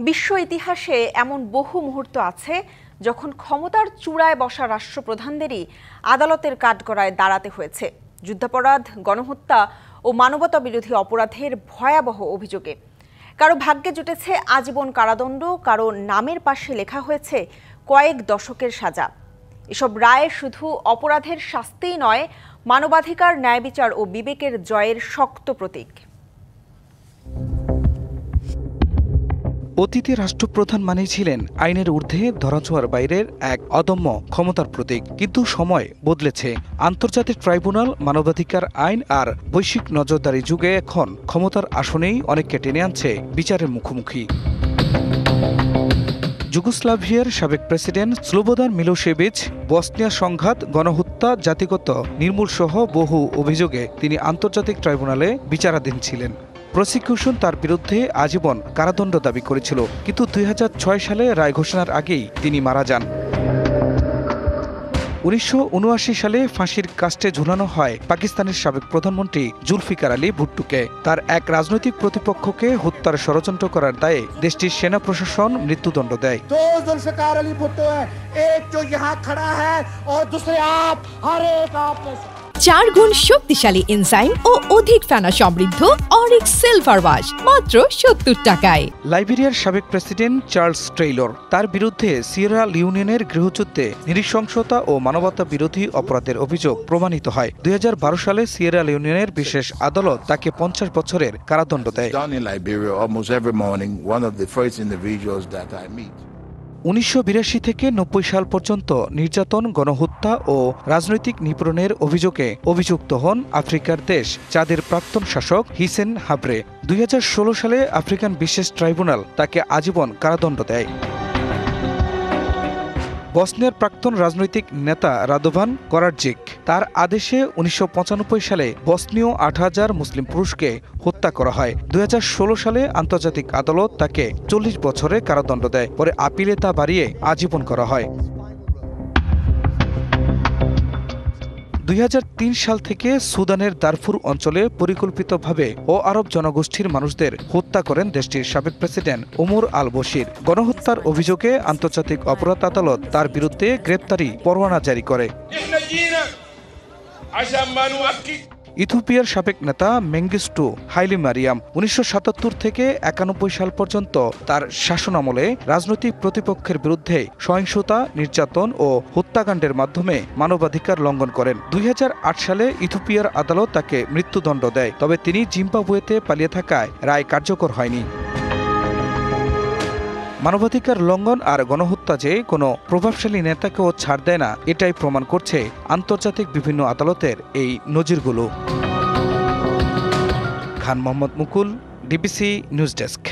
বিশ্ব ইতিহাসে এমন বহু মুহূর্ত আছে যখন ক্ষমতার চূড়ায় বসা রাষ্ট্রপ্রধানদেরই আদালতের কাঠগড়ায় দাঁড়াতে হয়েছে যুদ্ধাপরাধ, গণহত্যা ও মানবতাবিরোধী অপরাধের ভয়াবহ অভিযোগে। কারো ভাগ্যে জুটেছে আজীবন কারাদণ্ড, কারো নামের পাশে লেখা হয়েছে কয়েক দশকের সাজা। এসব রায় শুধু অপরাধের শাস্তিই নয়, মানবাধিকার, ন্যায় বিচার ও বিবেকের জয়ের শক্ত প্রতীক। অতীতে রাষ্ট্রপ্রধান মানেই ছিলেন আইনের ঊর্ধ্বে, ধরাছোঁয়ার বাইরের এক অদম্য ক্ষমতার প্রতীক। কিন্তু সময় বদলেছে। আন্তর্জাতিক ট্রাইব্যুনাল, মানবাধিকার আইন আর বৈশ্বিক নজরদারি যুগে এখন ক্ষমতার আসনেই অনেককে টেনে আনছে বিচারের মুখোমুখি। যুগোস্লাভিয়ার সাবেক প্রেসিডেন্ট স্লোবোদান মিলোসেভিচ বসনিয়া সংঘাত, গণহত্যা, জাতিগত নির্মূল সহ বহু অভিযোগে তিনি আন্তর্জাতিক ট্রাইব্যুনালে বিচারাধীন ছিলেন। প্রসিকিউশন তার বিরুদ্ধে আজীবন কারাদণ্ড দাবি করেছিল, কিন্তু ২০০৬ সালে রায় ঘোষণার আগেই তিনি মারা যান। ১৯৭৯ সালে ফাঁসির কাস্টে ঝুলানো হয় পাকিস্তানের সাবেক প্রধানমন্ত্রী জুলফিকার আলী ভুট্টোকে। তার এক রাজনৈতিক প্রতিপক্ষকে হত্যার ষড়যন্ত্র করার দায়ে দেশটির সেনা প্রশাসন মৃত্যুদণ্ড দেয়। জুলফিকার আলী ভুট্টো এক जो यहाँ खड़ा है और दूसरे आप हर एक आप ৪ গুণ শক্তিশালী এনজাইম ও অধিক ফেনা সমৃদ্ধ অরিক সিলভার ওয়াশ মাত্র ৭০ টাকায়। লাইবেরিয়ার সাবেক প্রেসিডেন্ট চার্লস টেইলর, তার বিরুদ্ধে সিয়েরা লিওনের গৃহযুদ্ধে নৃশংসতা ও মানবতা বিরোধী অপরাধের অভিযোগ প্রমাণিত হয়। ২০১২ সালে সিয়েরা লিওনের বিশেষ আদালত তাকে ৫০ বছরের কারাদণ্ড দেয়। ১৯৮২ থেকে ৯০ সাল পর্যন্ত নির্যাতন, গণহত্যা ও রাজনৈতিক নিপীড়নের অভিযোগে অভিযুক্ত হন আফ্রিকার দেশ চাদের প্রাক্তন শাসক হিসেন হাব্রে। ২০১৬ সালে আফ্রিকান বিশেষ ট্রাইব্যুনাল তাকে আজীবন কারাদণ্ড দেয়। বসনিয়ার প্রাক্তন রাজনৈতিক নেতা রাদোভান কারাজিক, তার আদেশে ১৯৯৫ সালে বসনীয় ৮,০০০ মুসলিম পুরুষকে হত্যা করা হয়। ২০১৬ সালে আন্তর্জাতিক আদালত তাকে ৪০ বছরের কারাদণ্ড দেয়। পরে আপিলে তা বাড়িয়ে আজীবন করা হয়। ২০০৩ সাল থেকে সুদানের দারফুর অঞ্চলে পরিকল্পিতভাবে ও আরব জনগোষ্ঠীর মানুষদের হত্যা করেন দেশটির সাবেক প্রেসিডেন্ট ওমর আল বশির। গণহত্যার অভিযোগে আন্তর্জাতিক অপরাধ আদালত তার বিরুদ্ধে গ্রেপ্তারি পরোয়ানা জারি করে। ইথিওপিয়ার সাবেক নেতা মেঙ্গিস্টু হাইলে মারিয়াম ১৯৭৭ থেকে ৯১ সাল পর্যন্ত তার শাসনামলে রাজনৈতিক প্রতিপক্ষের বিরুদ্ধে সহিংসতা, নির্যাতন ও হত্যাকাণ্ডের মাধ্যমে মানবাধিকার লঙ্ঘন করেন। ২০০৮ সালে ইথিওপিয়ার আদালত তাকে মৃত্যুদণ্ড দেয়, তবে তিনি জিম্বাবুয়েতে পালিয়ে থাকায় রায় কার্যকর হয়নি। মানবাধিকার লঙ্ঘন আর গণহত্যা যে কোনো প্রভাবশালী নেতাকেও ছাড় দেয় না, এটাই প্রমাণ করছে আন্তর্জাতিক বিভিন্ন আদালতের এই নজিরগুলো। খান মোহাম্মদ মুকুল, ডিবিসি নিউজ ডেস্ক।